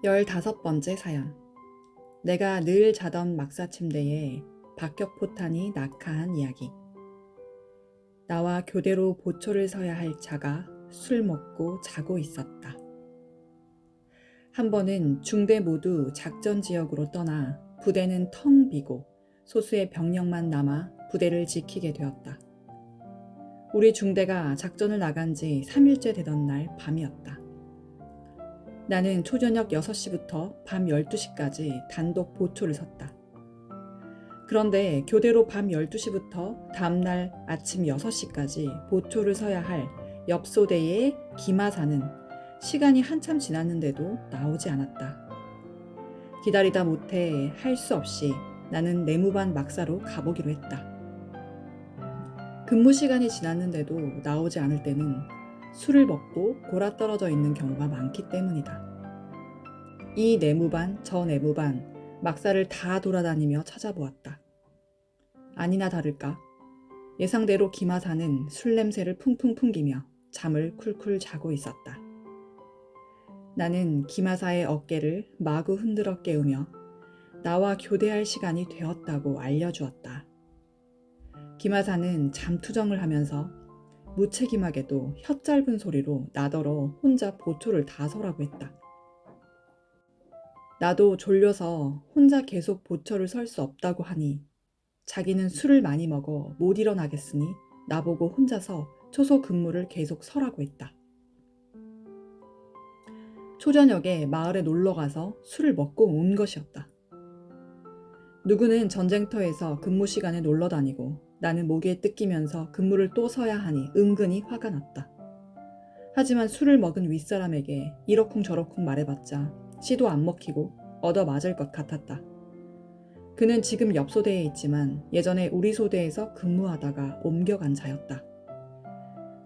15번째 사연. 내가 늘 자던 막사 침대에 박격포탄이 낙하한 이야기. 나와 교대로 보초를 서야 할 자가 술 먹고 자고 있었다. 한 번은 중대 모두 작전 지역으로 떠나 부대는 텅 비고 소수의 병력만 남아 부대를 지키게 되었다. 우리 중대가 작전을 나간 지 3일째 되던 날 밤이었다. 나는 초저녁 6시부터 밤 12시까지 단독 보초를 섰다. 그런데 교대로 밤 12시부터 다음날 아침 6시까지 보초를 서야 할 옆 소대의 기마사는 시간이 한참 지났는데도 나오지 않았다. 기다리다 못해 할 수 없이 나는 내무반 막사로 가보기로 했다. 근무 시간이 지났는데도 나오지 않을 때는 술을 먹고 골아떨어져 있는 경우가 많기 때문이다. 이 내무반, 저 내무반, 막사를 다 돌아다니며 찾아보았다. 아니나 다를까 예상대로 기마사는 술 냄새를 풍풍 풍기며 잠을 쿨쿨 자고 있었다. 나는 기마사의 어깨를 마구 흔들어 깨우며 나와 교대할 시간이 되었다고 알려주었다. 기마사는 잠투정을 하면서 무책임하게도 혓짧은 소리로 나더러 혼자 보초를 다 서라고 했다. 나도 졸려서 혼자 계속 보초를 설 수 없다고 하니 자기는 술을 많이 먹어 못 일어나겠으니 나보고 혼자서 초소 근무를 계속 서라고 했다. 초저녁에 마을에 놀러가서 술을 먹고 온 것이었다. 누구는 전쟁터에서 근무 시간에 놀러 다니고 나는 모기에 뜯기면서 근무를 또 서야 하니 은근히 화가 났다. 하지만 술을 먹은 윗사람에게 이러쿵저러쿵 말해봤자 씨도 안 먹히고 얻어맞을 것 같았다. 그는 지금 옆 소대에 있지만 예전에 우리 소대에서 근무하다가 옮겨간 자였다.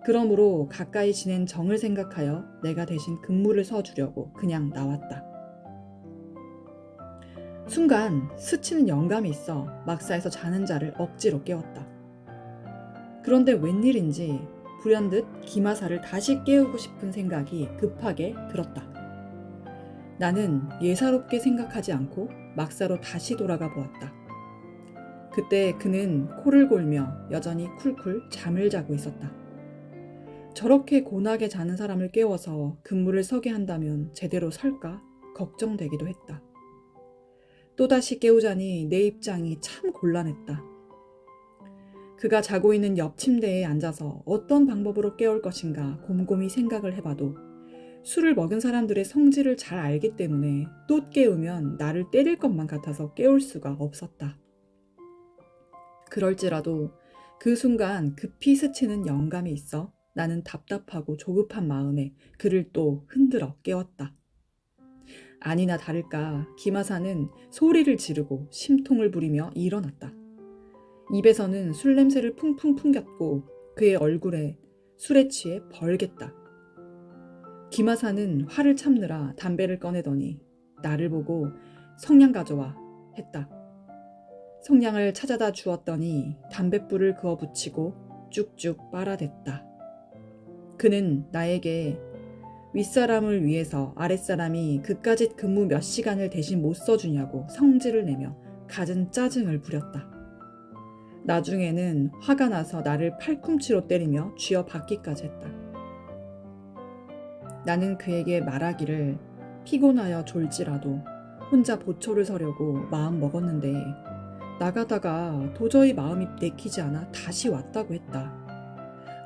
그러므로 가까이 지낸 정을 생각하여 내가 대신 근무를 서주려고 그냥 나왔다. 순간 스치는 영감이 있어 막사에서 자는 자를 억지로 깨웠다. 그런데 웬일인지 불현듯 기마사를 다시 깨우고 싶은 생각이 급하게 들었다. 나는 예사롭게 생각하지 않고 막사로 다시 돌아가 보았다. 그때 그는 코를 골며 여전히 쿨쿨 잠을 자고 있었다. 저렇게 곤하게 자는 사람을 깨워서 근무를 서게 한다면 제대로 설까 걱정되기도 했다. 또다시 깨우자니 내 입장이 참 곤란했다. 그가 자고 있는 옆 침대에 앉아서 어떤 방법으로 깨울 것인가 곰곰이 생각을 해봐도 술을 먹은 사람들의 성질을 잘 알기 때문에 또 깨우면 나를 때릴 것만 같아서 깨울 수가 없었다. 그럴지라도 그 순간 급히 스치는 영감이 있어 나는 답답하고 조급한 마음에 그를 또 흔들어 깨웠다. 아니나 다를까 기마사는 소리를 지르고 심통을 부리며 일어났다. 입에서는 술 냄새를 풍풍 풍겼고 그의 얼굴에 술에 취해 벌겠다. 기마사는 화를 참느라 담배를 꺼내더니 나를 보고 성냥 가져와 했다. 성냥을 찾아다 주었더니 담뱃불을 그어 붙이고 쭉쭉 빨아댔다. 그는 나에게 윗사람을 위해서 아랫사람이 그까짓 근무 몇 시간을 대신 못 써주냐고 성질을 내며 갖은 짜증을 부렸다. 나중에는 화가 나서 나를 팔꿈치로 때리며 쥐어박기까지 했다. 나는 그에게 말하기를 피곤하여 졸지라도 혼자 보초를 서려고 마음 먹었는데 나가다가 도저히 마음이 내키지 않아 다시 왔다고 했다.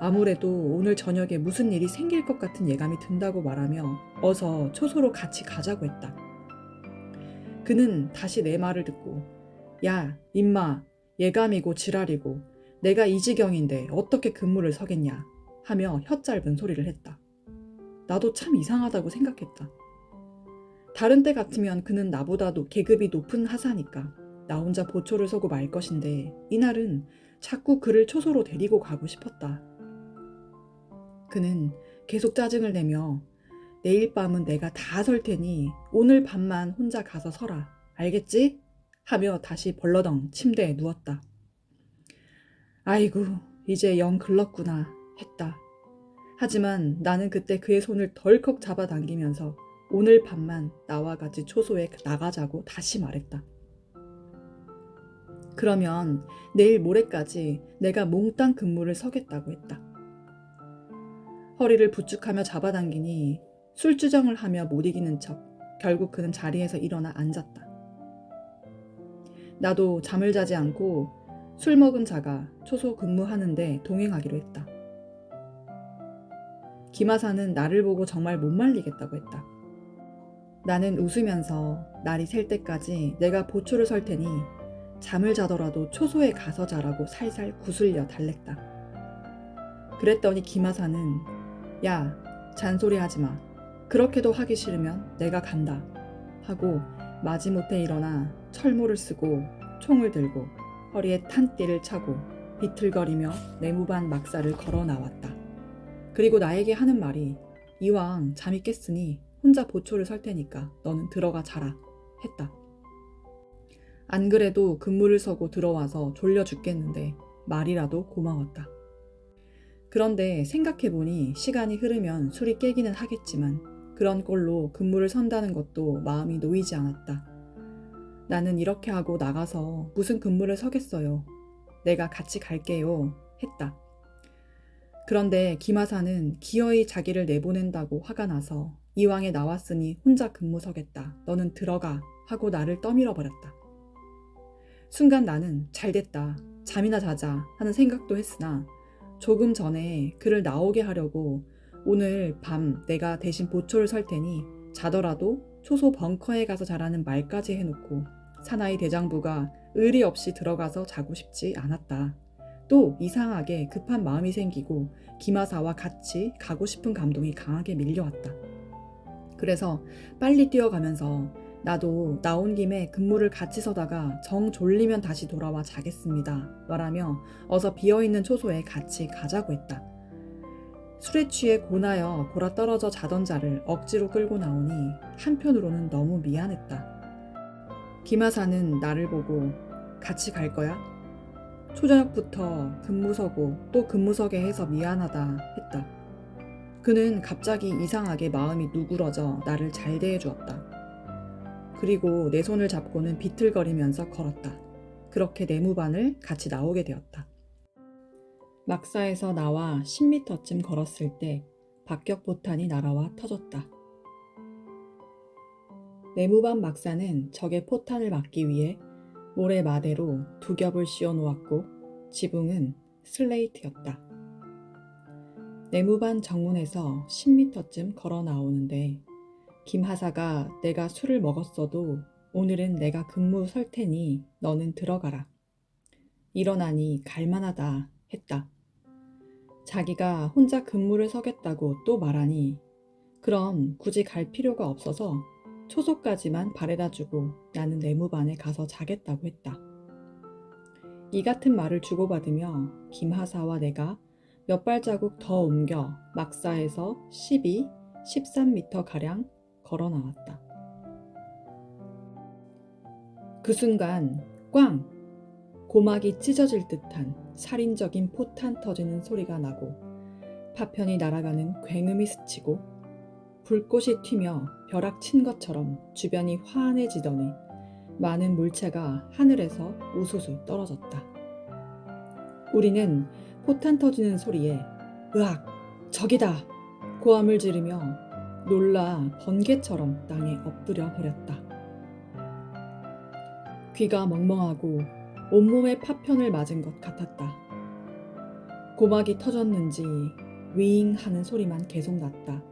아무래도 오늘 저녁에 무슨 일이 생길 것 같은 예감이 든다고 말하며 어서 초소로 같이 가자고 했다. 그는 다시 내 말을 듣고 야, 임마, 예감이고 지랄이고 내가 이 지경인데 어떻게 근무를 서겠냐 하며 혓짧은 소리를 했다. 나도 참 이상하다고 생각했다. 다른 때 같으면 그는 나보다도 계급이 높은 하사니까 나 혼자 보초를 서고 말 것인데 이날은 자꾸 그를 초소로 데리고 가고 싶었다. 그는 계속 짜증을 내며 내일 밤은 내가 다 설 테니 오늘 밤만 혼자 가서 서라. 알겠지? 하며 다시 벌러덩 침대에 누웠다. 아이고, 이제 영 글렀구나 했다. 하지만 나는 그때 그의 손을 덜컥 잡아당기면서 오늘 밤만 나와 같이 초소에 나가자고 다시 말했다. 그러면 내일 모레까지 내가 몽땅 근무를 서겠다고 했다. 허리를 부축하며 잡아당기니 술주정을 하며 못 이기는 척 결국 그는 자리에서 일어나 앉았다. 나도 잠을 자지 않고 술 먹은 자가 초소 근무하는데 동행하기로 했다. 김하사는 나를 보고 정말 못 말리겠다고 했다. 나는 웃으면서 날이 셀 때까지 내가 보초를 설 테니 잠을 자더라도 초소에 가서 자라고 살살 구슬려 달랬다. 그랬더니 김하사는 야, 잔소리하지 마. 그렇게도 하기 싫으면 내가 간다 하고 마지못해 일어나 철모를 쓰고 총을 들고 허리에 탄띠를 차고 비틀거리며 내무반 막사를 걸어 나왔다. 그리고 나에게 하는 말이 이왕 잠이 깼으니 혼자 보초를 설 테니까 너는 들어가 자라 했다. 안 그래도 근무를 서고 들어와서 졸려 죽겠는데 말이라도 고마웠다. 그런데 생각해보니 시간이 흐르면 술이 깨기는 하겠지만 그런 꼴로 근무를 선다는 것도 마음이 놓이지 않았다. 나는 이렇게 하고 나가서 무슨 근무를 서겠어요. 내가 같이 갈게요 했다. 그런데 김하사는 기어이 자기를 내보낸다고 화가 나서 이왕에 나왔으니 혼자 근무 서겠다. 너는 들어가 하고 나를 떠밀어 버렸다. 순간 나는 잘됐다. 잠이나 자자 하는 생각도 했으나 조금 전에 그를 나오게 하려고 오늘 밤 내가 대신 보초를 설 테니 자더라도 초소 벙커에 가서 자라는 말까지 해놓고 사나이 대장부가 의리 없이 들어가서 자고 싶지 않았다. 또 이상하게 급한 마음이 생기고 김하사와 같이 가고 싶은 감동이 강하게 밀려왔다. 그래서 빨리 뛰어가면서 나도 나온 김에 근무를 같이 서다가 정 졸리면 다시 돌아와 자겠습니다 말하며 어서 비어있는 초소에 같이 가자고 했다. 술에 취해 고나여 골아 떨어져 자던 자를 억지로 끌고 나오니 한편으로는 너무 미안했다. 김하사는 나를 보고 같이 갈 거야? 초저녁부터 근무서고 또 근무서게 해서 미안하다 했다. 그는 갑자기 이상하게 마음이 누그러져 나를 잘 대해주었다. 그리고 내 손을 잡고는 비틀거리면서 걸었다. 그렇게 내무반을 같이 나오게 되었다. 막사에서 나와 10m쯤 걸었을 때 박격포탄이 날아와 터졌다. 내무반 막사는 적의 포탄을 막기 위해 모래마대로 두 겹을 씌워 놓았고 지붕은 슬레이트였다. 내무반 정문에서 10m쯤 걸어 나오는데 김하사가 내가 술을 먹었어도 오늘은 내가 근무 설 테니 너는 들어가라. 일어나니 갈만하다 했다. 자기가 혼자 근무를 서겠다고 또 말하니 그럼 굳이 갈 필요가 없어서 초소까지만 바래다주고 나는 내무반에 가서 자겠다고 했다. 이 같은 말을 주고받으며 김하사와 내가 몇 발자국 더 옮겨 막사에서 12, 13m가량 걸어 나왔다. 그 순간 꽝! 고막이 찢어질 듯한 살인적인 포탄 터지는 소리가 나고 파편이 날아가는 굉음이 스치고 불꽃이 튀며 벼락 친 것처럼 주변이 환해지더니 많은 물체가 하늘에서 우수수 떨어졌다. 우리는 포탄 터지는 소리에 으악! 적이다! 고함을 지르며 놀라 번개처럼 땅에 엎드려 버렸다. 귀가 멍멍하고 온몸에 파편을 맞은 것 같았다. 고막이 터졌는지 윙 하는 소리만 계속 났다.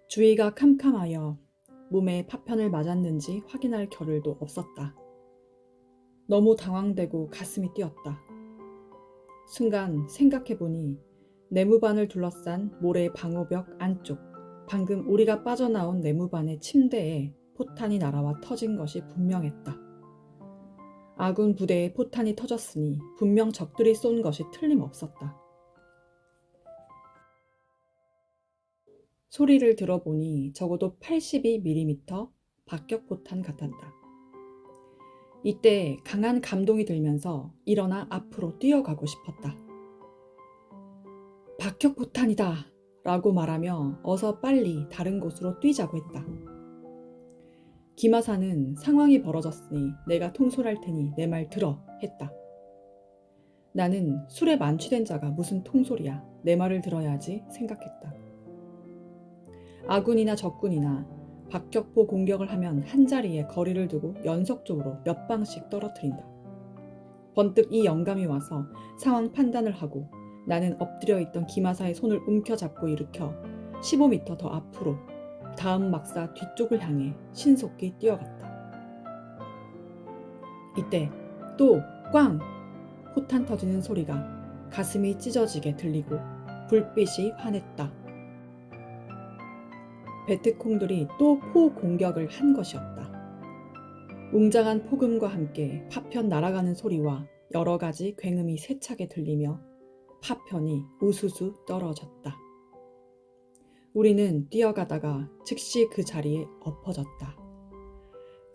주위가 캄캄하여 몸에 파편을 맞았는지 확인할 겨를도 없었다. 너무 당황되고 가슴이 뛰었다. 순간 생각해보니 내무반을 둘러싼 모래 방호벽 안쪽, 방금 우리가 빠져나온 내무반의 침대에 포탄이 날아와 터진 것이 분명했다. 아군 부대에 포탄이 터졌으니 분명 적들이 쏜 것이 틀림없었다. 소리를 들어보니 적어도 82mm 박격포탄 같았다. 이때 강한 감동이 들면서 일어나 앞으로 뛰어가고 싶었다. 박격포탄이다! 라고 말하며 어서 빨리 다른 곳으로 뛰자고 했다. 김하사는 상황이 벌어졌으니 내가 통솔할 테니 내 말 들어 했다. 나는 술에 만취된 자가 무슨 통솔이야. 내 말을 들어야지 생각했다. 아군이나 적군이나 박격포 공격을 하면 한자리에 거리를 두고 연속적으로 몇 방씩 떨어뜨린다. 번뜩 이 영감이 와서 상황 판단을 하고 나는 엎드려 있던 김하사의 손을 움켜잡고 일으켜 15m 더 앞으로 다음 막사 뒤쪽을 향해 신속히 뛰어갔다. 이때 또 꽝! 포탄 터지는 소리가 가슴이 찢어지게 들리고 불빛이 환했다. 베트콩들이 또 포 공격을 한 것이었다. 웅장한 폭음과 함께 파편 날아가는 소리와 여러 가지 굉음이 세차게 들리며 파편이 우수수 떨어졌다. 우리는 뛰어가다가 즉시 그 자리에 엎어졌다.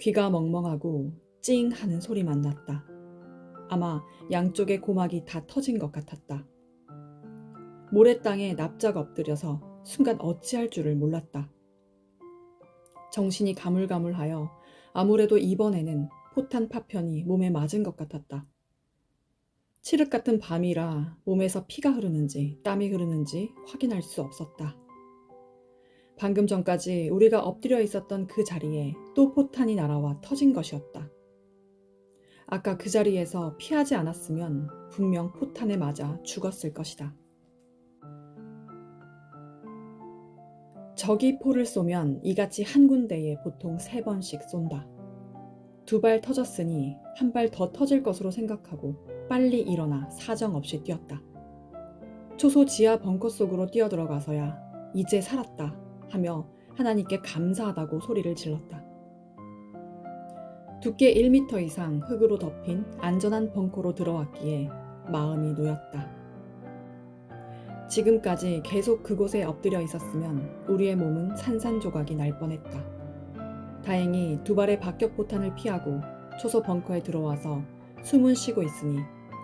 귀가 멍멍하고 찡 하는 소리만 났다. 아마 양쪽의 고막이 다 터진 것 같았다. 모래땅에 납작 엎드려서 순간 어찌할 줄을 몰랐다. 정신이 가물가물하여 아무래도 이번에는 포탄 파편이 몸에 맞은 것 같았다. 칠흑 같은 밤이라 몸에서 피가 흐르는지 땀이 흐르는지 확인할 수 없었다. 방금 전까지 우리가 엎드려 있었던 그 자리에 또 포탄이 날아와 터진 것이었다. 아까 그 자리에서 피하지 않았으면 분명 포탄에 맞아 죽었을 것이다. 적이 포를 쏘면 이같이 한 군데에 보통 3번씩 쏜다. 2발 터졌으니 한 발 더 터질 것으로 생각하고 빨리 일어나 사정없이 뛰었다. 초소 지하 벙커 속으로 뛰어들어가서야 이제 살았다 하며 하나님께 감사하다고 소리를 질렀다. 두께 1m 이상 흙으로 덮인 안전한 벙커로 들어왔기에 마음이 놓였다. 지금까지 계속 그곳에 엎드려 있었으면 우리의 몸은 산산조각이 날 뻔했다. 다행히 2발의 박격포탄을 피하고 초소 벙커에 들어와서 숨은 쉬고 있으니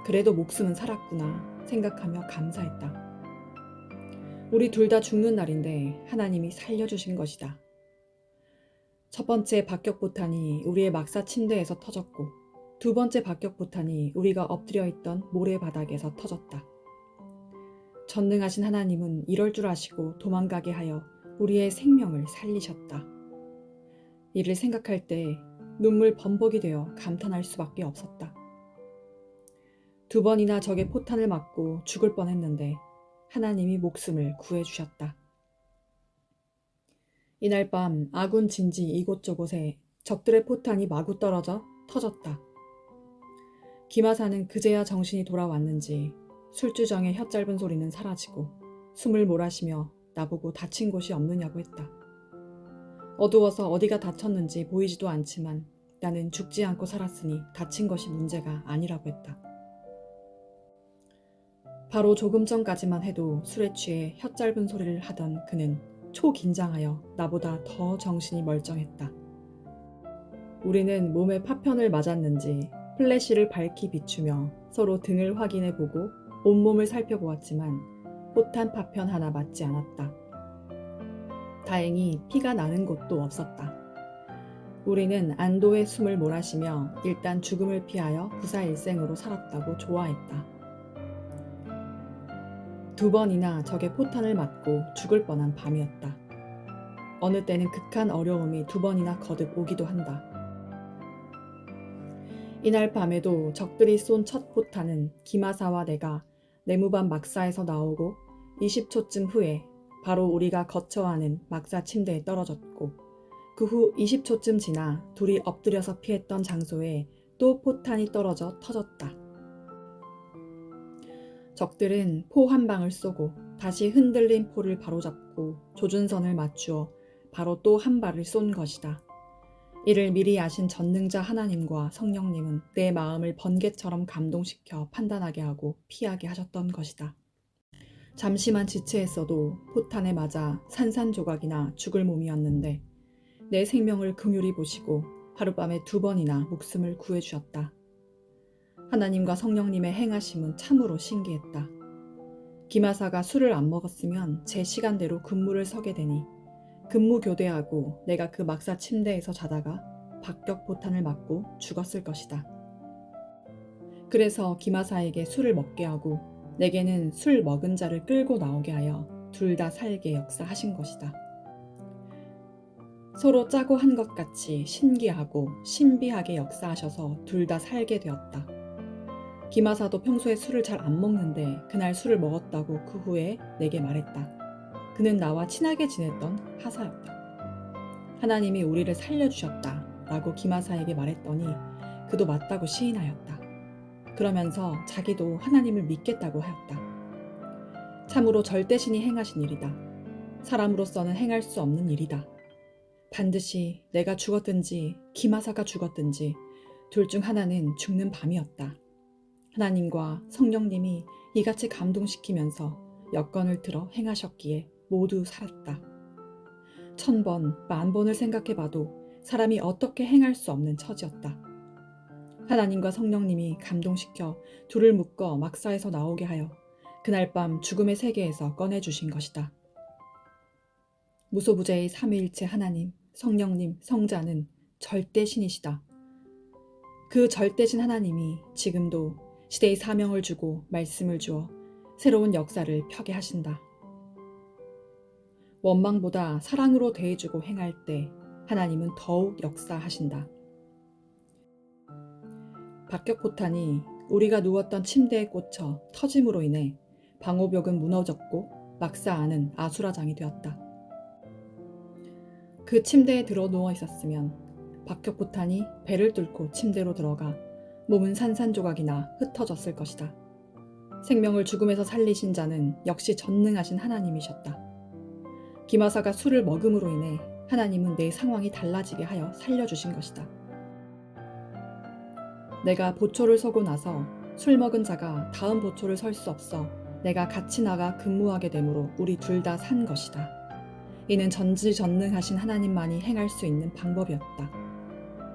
그래도 목숨은 살았구나 생각하며 감사했다. 우리 둘 다 죽는 날인데 하나님이 살려주신 것이다. 첫 번째 박격포탄이 우리의 막사 침대에서 터졌고 2번째 박격포탄이 우리가 엎드려 있던 모래바닥에서 터졌다. 전능하신 하나님은 이럴 줄 아시고 도망가게 하여 우리의 생명을 살리셨다. 이를 생각할 때 눈물 범벅이 되어 감탄할 수밖에 없었다. 2번이나 적의 포탄을 맞고 죽을 뻔했는데 하나님이 목숨을 구해주셨다. 이날 밤 아군 진지 이곳저곳에 적들의 포탄이 마구 떨어져 터졌다. 김하사는 그제야 정신이 돌아왔는지 술주정의 혓짧은 소리는 사라지고 숨을 몰아쉬며 나보고 다친 곳이 없느냐고 했다. 어두워서 어디가 다쳤는지 보이지도 않지만 나는 죽지 않고 살았으니 다친 것이 문제가 아니라고 했다. 바로 조금 전까지만 해도 술에 취해 혓짧은 소리를 하던 그는 초긴장하여 나보다 더 정신이 멀쩡했다. 우리는 몸에 파편을 맞았는지 플래시를 밝히 비추며 서로 등을 확인해보고 온몸을 살펴보았지만 포탄 파편 하나 맞지 않았다. 다행히 피가 나는 곳도 없었다. 우리는 안도의 숨을 몰아쉬며 일단 죽음을 피하여 부사일생으로 살았다고 좋아했다. 2번이나 적의 포탄을 맞고 죽을 뻔한 밤이었다. 어느 때는 극한 어려움이 2번이나 거듭 오기도 한다. 이날 밤에도 적들이 쏜 첫 포탄은 김하사와 내가 내무반 막사에서 나오고 20초쯤 후에 바로 우리가 거처하는 막사 침대에 떨어졌고 그 후 20초쯤 지나 둘이 엎드려서 피했던 장소에 또 포탄이 떨어져 터졌다. 적들은 포 한 방을 쏘고 다시 흔들린 포를 바로잡고 조준선을 맞추어 바로 또 한 발을 쏜 것이다. 이를 미리 아신 전능자 하나님과 성령님은 내 마음을 번개처럼 감동시켜 판단하게 하고 피하게 하셨던 것이다. 잠시만 지체했어도 포탄에 맞아 산산조각이나 죽을 몸이었는데 내 생명을 긍휼히 보시고 하룻밤에 2번이나 목숨을 구해주셨다. 하나님과 성령님의 행하심은 참으로 신기했다. 김하사가 술을 안 먹었으면 제 시간대로 근무를 서게 되니 근무 교대하고 내가 그 막사 침대에서 자다가 박격포탄을 맞고 죽었을 것이다. 그래서 김하사에게 술을 먹게 하고 내게는 술 먹은 자를 끌고 나오게 하여 둘 다 살게 역사하신 것이다. 서로 짜고 한 것 같이 신기하고 신비하게 역사하셔서 둘 다 살게 되었다. 김하사도 평소에 술을 잘 안 먹는데 그날 술을 먹었다고 그 후에 내게 말했다. 그는 나와 친하게 지냈던 하사였다. 하나님이 우리를 살려주셨다 라고 김하사에게 말했더니 그도 맞다고 시인하였다. 그러면서 자기도 하나님을 믿겠다고 하였다. 참으로 절대신이 행하신 일이다. 사람으로서는 행할 수 없는 일이다. 반드시 내가 죽었든지 김하사가 죽었든지 둘 중 하나는 죽는 밤이었다. 하나님과 성령님이 이같이 감동시키면서 여건을 들어 행하셨기에 모두 살았다. 1000번, 10,000번을 생각해봐도 사람이 어떻게 행할 수 없는 처지였다. 하나님과 성령님이 감동시켜 둘을 묶어 막사에서 나오게 하여 그날 밤 죽음의 세계에서 꺼내주신 것이다. 무소부재의 삼위일체 하나님, 성령님, 성자는 절대신이시다. 그 절대신 하나님이 지금도 시대의 사명을 주고 말씀을 주어 새로운 역사를 펴게 하신다. 원망보다 사랑으로 대해주고 행할 때 하나님은 더욱 역사하신다. 박격포탄이 우리가 누웠던 침대에 꽂혀 터짐으로 인해 방호벽은 무너졌고 막사 안은 아수라장이 되었다. 그 침대에 들어 누워 있었으면 박격포탄이 배를 뚫고 침대로 들어가 몸은 산산조각이나 흩어졌을 것이다. 생명을 죽음에서 살리신 자는 역시 전능하신 하나님이셨다. 김하사가 술을 먹음으로 인해 하나님은 내 상황이 달라지게 하여 살려주신 것이다. 내가 보초를 서고 나서 술 먹은 자가 다음 보초를 설 수 없어 내가 같이 나가 근무하게 되므로 우리 둘 다 산 것이다. 이는 전지전능하신 하나님만이 행할 수 있는 방법이었다.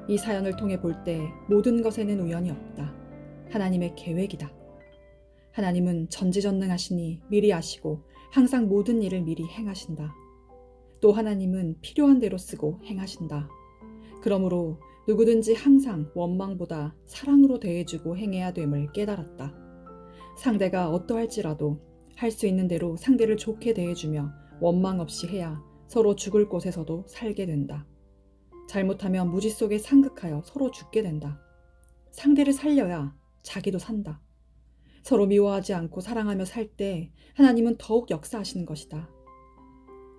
이 사연을 통해 볼 때 모든 것에는 우연이 없다. 하나님의 계획이다. 하나님은 전지전능하시니 미리 아시고 항상 모든 일을 미리 행하신다. 또 하나님은 필요한 대로 쓰고 행하신다. 그러므로 누구든지 항상 원망보다 사랑으로 대해주고 행해야 됨을 깨달았다. 상대가 어떠할지라도 할 수 있는 대로 상대를 좋게 대해주며 원망 없이 해야 서로 죽을 곳에서도 살게 된다. 잘못하면 무지 속에 상극하여 서로 죽게 된다. 상대를 살려야 자기도 산다. 서로 미워하지 않고 사랑하며 살 때 하나님은 더욱 역사하시는 것이다.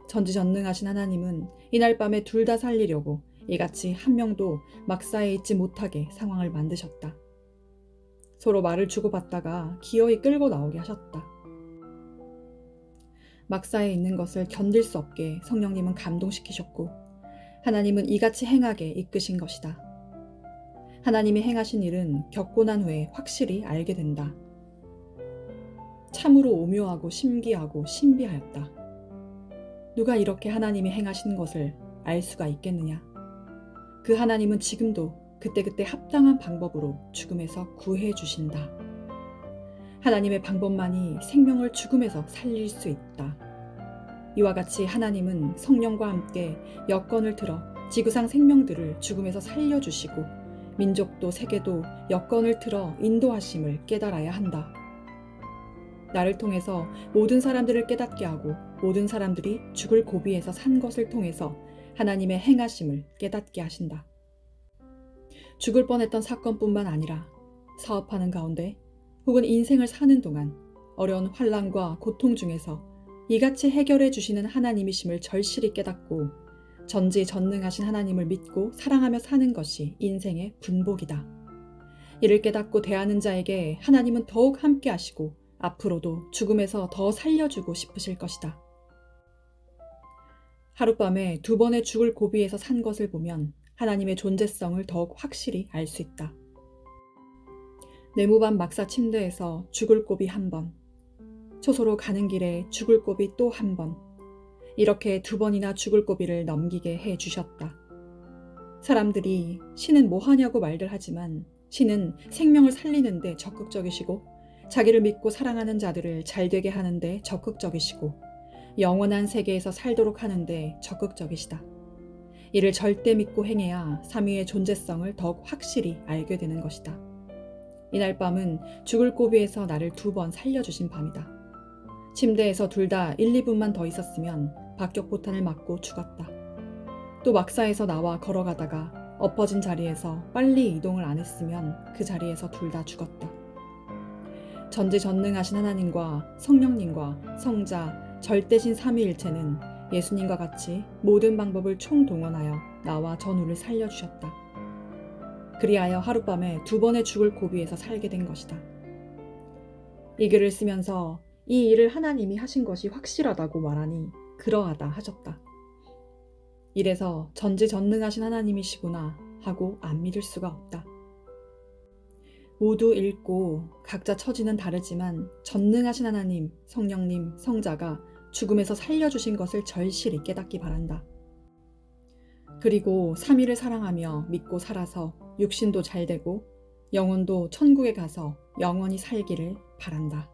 전지전능하신 하나님은 이날 밤에 둘 다 살리려고 이같이 한 명도 막사에 있지 못하게 상황을 만드셨다. 서로 말을 주고받다가 기어이 끌고 나오게 하셨다. 막사에 있는 것을 견딜 수 없게 성령님은 감동시키셨고 하나님은 이같이 행하게 이끄신 것이다. 하나님이 행하신 일은 겪고 난 후에 확실히 알게 된다. 참으로 오묘하고 신기하고 신비하였다. 누가 이렇게 하나님이 행하신 것을 알 수가 있겠느냐? 그 하나님은 지금도 그때그때 합당한 방법으로 죽음에서 구해 주신다. 하나님의 방법만이 생명을 죽음에서 살릴 수 있다. 이와 같이 하나님은 성령과 함께 여건을 틀어 지구상 생명들을 죽음에서 살려주시고 민족도 세계도 여건을 틀어 인도하심을 깨달아야 한다. 나를 통해서 모든 사람들을 깨닫게 하고 모든 사람들이 죽을 고비에서 산 것을 통해서 하나님의 행하심을 깨닫게 하신다. 죽을 뻔했던 사건뿐만 아니라 사업하는 가운데 혹은 인생을 사는 동안 어려운 환난과 고통 중에서 이같이 해결해 주시는 하나님이심을 절실히 깨닫고 전지전능하신 하나님을 믿고 사랑하며 사는 것이 인생의 분복이다. 이를 깨닫고 대하는 자에게 하나님은 더욱 함께 하시고 앞으로도 죽음에서 더 살려주고 싶으실 것이다. 하룻밤에 2번의 죽을 고비에서 산 것을 보면 하나님의 존재성을 더욱 확실히 알 수 있다. 네모반 막사 침대에서 죽을 고비 1번, 초소로 가는 길에 죽을 고비 또 1번, 이렇게 2번이나 죽을 고비를 넘기게 해 주셨다. 사람들이 신은 뭐 하냐고 말들 하지만 신은 생명을 살리는데 적극적이시고 자기를 믿고 사랑하는 자들을 잘되게 하는데 적극적이시고 영원한 세계에서 살도록 하는데 적극적이시다. 이를 절대 믿고 행해야 삼위의 존재성을 더욱 확실히 알게 되는 것이다. 이날 밤은 죽을 고비에서 나를 2번 살려주신 밤이다. 침대에서 둘 다 1, 2분만 더 있었으면 박격포탄을 맞고 죽었다. 또 막사에서 나와 걸어가다가 엎어진 자리에서 빨리 이동을 안 했으면 그 자리에서 둘 다 죽었다. 전지전능하신 하나님과 성령님과 성자, 절대신 삼위일체는 예수님과 같이 모든 방법을 총동원하여 나와 전우를 살려주셨다. 그리하여 하룻밤에 2번의 죽을 고비에서 살게 된 것이다. 이 글을 쓰면서 이 일을 하나님이 하신 것이 확실하다고 말하니 그러하다 하셨다. 이래서 전지전능하신 하나님이시구나 하고 안 믿을 수가 없다. 모두 읽고 각자 처지는 다르지만 전능하신 하나님, 성령님, 성자가 죽음에서 살려주신 것을 절실히 깨닫기 바란다. 그리고 삼위를 사랑하며 믿고 살아서 육신도 잘 되고 영혼도 천국에 가서 영원히 살기를 바란다.